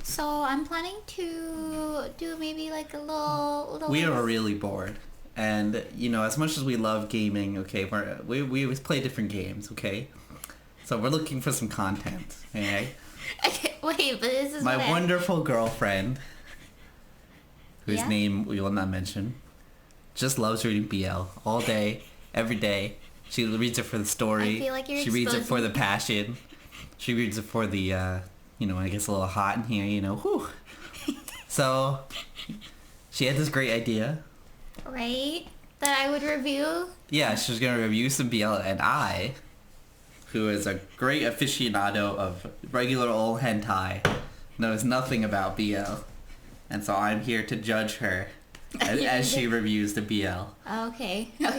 So I'm planning to do maybe like a little. We are really bored. And, as much as we love gaming, okay, we always play different games, okay? So we're looking for some content, okay? Wait, but this is My what wonderful girlfriend, whose Yeah? name we will not mention, just loves reading BL all day, every day. She reads it for the story. I feel like you're She reads it for exposing- the passion. She reads it for the, when it gets a little hot in here, whew. So, she had this great idea. right? That I would review. Yeah, she was going to review some BL, and I, who is a great aficionado of regular old hentai, knows nothing about BL. And so I'm here to judge her as she reviews the BL. Okay. Now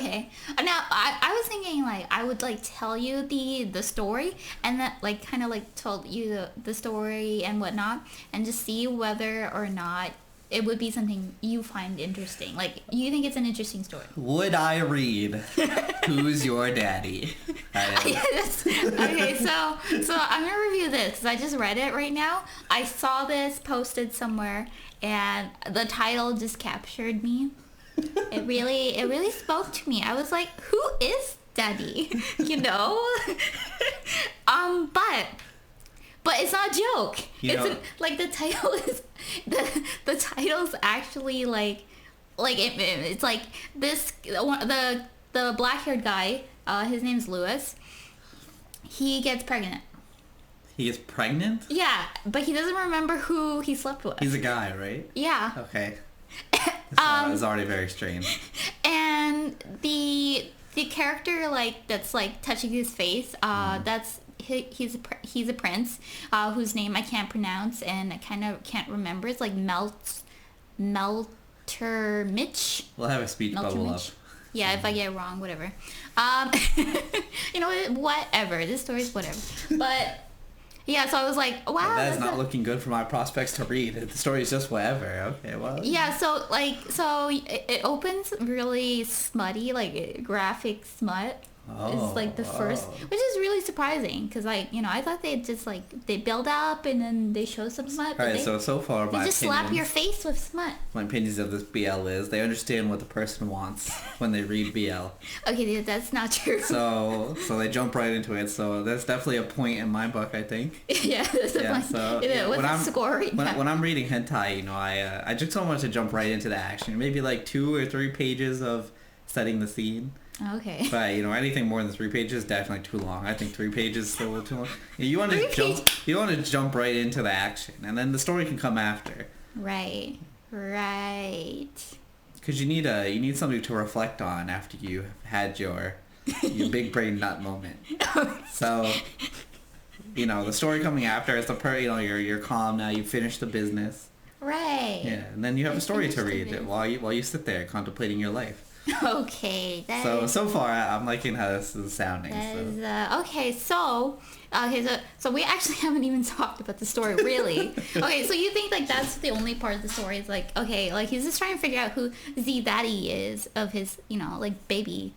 I was thinking like I would like tell you the story and that like kind of like told you the story and whatnot and just see whether or not it would be something you find interesting. Like you think it's an interesting story. Would I read Who's Your Daddy? Yes. Okay, so I'm gonna review this because I just read it right now. I saw this posted somewhere, and the title just captured me. It really spoke to me. I was like, "Who is Daddy?" But it's not a joke. Like the title is the title's actually it's like this the black-haired guy. His name's Lewis. He gets pregnant. He is pregnant? Yeah, but he doesn't remember who he slept with. He's a guy, right? Yeah. Okay. It's already very strange. And the character that's like touching his face, that's he's a prince whose name I can't pronounce and I kind of can't remember. It's like Melter Mitch. We'll have a speech bubble up. Yeah, if I get it wrong, whatever. Whatever. This story's whatever. But yeah, so I was like, wow. That is not looking good for my prospects to read. The story is just whatever. Okay, well. Yeah, so it opens really smutty, like graphic smut. Is like the first, which is really surprising because I thought they'd just they build up and then they show some smut. Alright, so far they just slap your face with smut. My opinions of this BL is they understand what the person wants when they read BL. Okay, that's not true. So they jump right into it. So that's definitely a point in my book, I think. Yeah, that's a point. So What's the score right now? When I'm reading hentai, I just don't want to jump right into the action. Maybe like 2 or 3 pages of setting the scene. Okay. But anything more than 3 pages is definitely too long. I think 3 pages is a little too long. You want to jump right into the action, and then the story can come after. Right. Because you need something to reflect on after you had your big brain nut moment. So, the story coming after is you're calm now. You finished the business. Right. Yeah, and then you have a story to read while you sit there contemplating your life. Okay. So far I'm liking how this is sounding. Okay. So we actually haven't even talked about the story really. Okay, so you think that's the only part of the story is he's just trying to figure out who Z Daddy is of his baby.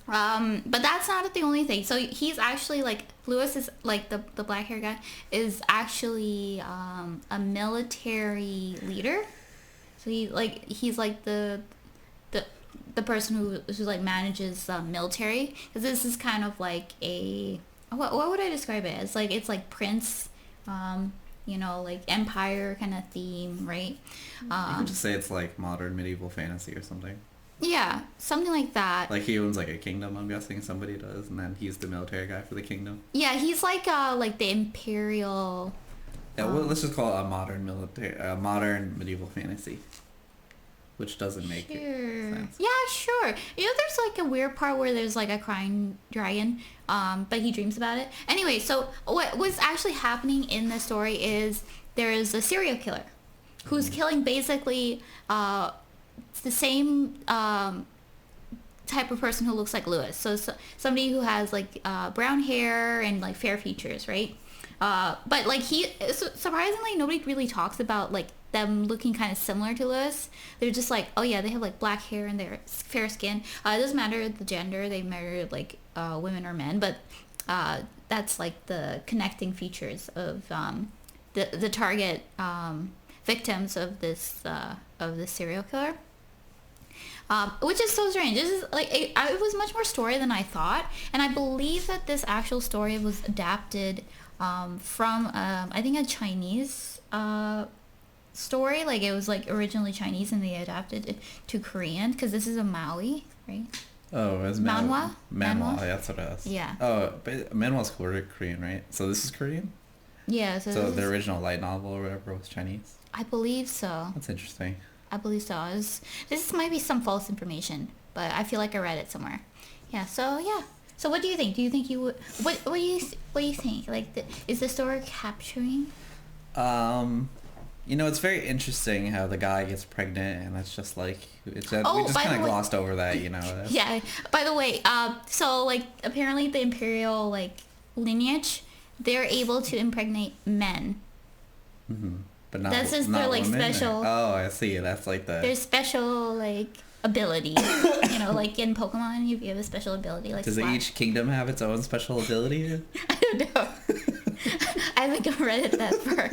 But that's not the only thing. So he's actually Lewis is the black hair guy is actually a military leader. So he's the person who manages military, because this is kind of like a what would I describe it as? It's like Prince, empire kind of theme, right? You can just say it's like modern medieval fantasy or something. Yeah, something like that. Like he owns a kingdom, I'm guessing somebody does, and then he's the military guy for the kingdom. Yeah, he's the imperial. Yeah, well, let's just call it a modern medieval fantasy. Which doesn't make it sense. Yeah, sure. There's a weird part where there's a crying dragon, but he dreams about it. Anyway, so what's actually happening in the story is there is a serial killer who's killing basically the same type of person who looks like Lewis. So somebody who has brown hair and fair features, right? But surprisingly nobody really talks about them looking kind of similar to Lewis. They're just oh yeah, they have black hair and they're fair skin. It doesn't matter the gender, they matter women or men, but that's the connecting features of the target victims of this serial killer. Which is so strange. This is like it was much more story than I thought, and I believe that this actual story was adapted from I think a Chinese story. Like it was like originally Chinese, and they adapted it to Korean because this is a Maui, right? Oh, it was Manhwa? Manhwa, that's what it was. Yeah. Oh, but Manhwa's Korean, right? So this is Korean? Yeah. So the original light novel or whatever was Chinese? I believe so. That's interesting. I believe so. This might be some false information, but I feel like I read it somewhere. Yeah. So yeah. So what do you think? Do you think you would? What do you think? Like, is the story capturing? It's very interesting how the guy gets pregnant, and it's just like we just kind of glossed over that, That's... Yeah. By the way, so like apparently the imperial like lineage, they're able to impregnate men. Mm-hmm. But not, that's just not their like women, special. Oh, I see. That's like their special like ability. Like in Pokemon, you have a special ability. Like does each kingdom have its own special ability? I don't know. I haven't read it that far.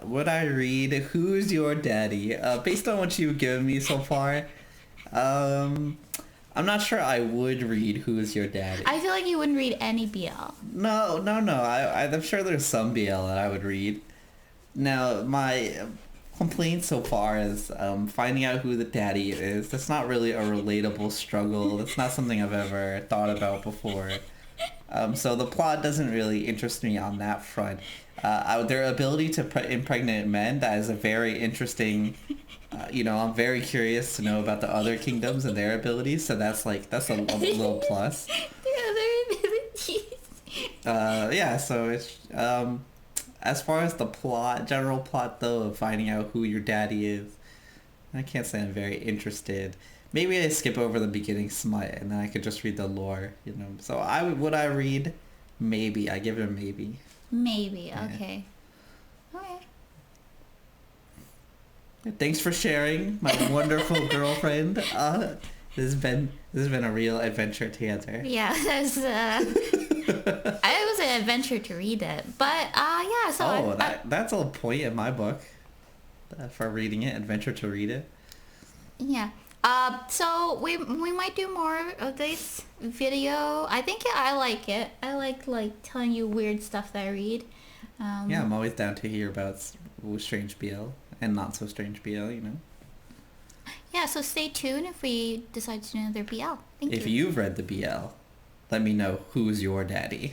Would I read Who's Your Daddy? Based on what you've given me so far, I'm not sure I would read Who's Your Daddy. I feel like you wouldn't read any BL. No. I'm sure there's some BL that I would read. Now, my complaint so far is finding out who the daddy is. That's not really a relatable struggle. That's not something I've ever thought about before. So the plot doesn't really interest me on that front. Their ability to impregnate men, that is a very interesting... I'm very curious to know about the other kingdoms and their abilities, so that's a little plus. The other abilities. So it's as far as the general plot though, of finding out who your daddy is, I can't say I'm very interested. Maybe I skip over the beginning smut and then I could just read the lore, So would I read? Maybe. I give it a maybe. Maybe, okay. Yeah. Okay. Thanks for sharing, my wonderful girlfriend. This has been a real adventure together. Yeah, it was an adventure to read it, but yeah. So that's a point in my book for reading it. Adventure to read it. Yeah. So we might do more of this video. I think I like it. I like telling you weird stuff that I read. Yeah, I'm always down to hear about strange BL and not so strange BL. Yeah, so stay tuned if we decide to do another BL. Thank you. If you've read the BL, let me know who's your daddy.